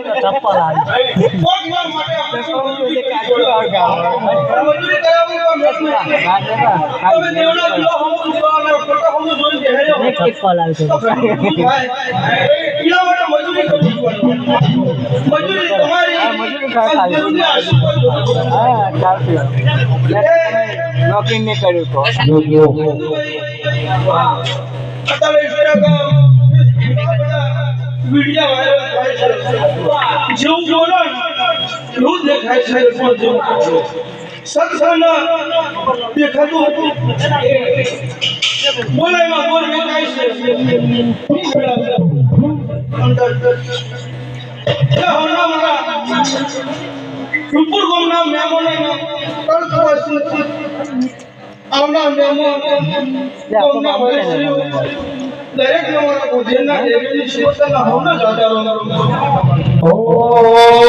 ચપ્પલ આવી નોકરી નહીં કર્યું મીડિયા વાયરલ થાય છે જેવું બોલો એવું દેખાય છે સત્સંગ દેખાતું હતું બોલાયમાં બોલ દેખાય છે રૂપુર ગામના મહેમાનો આવના મહેમાનો દરેક નવાના ભોજનના દેવીની શિવતાના હોના જાજારો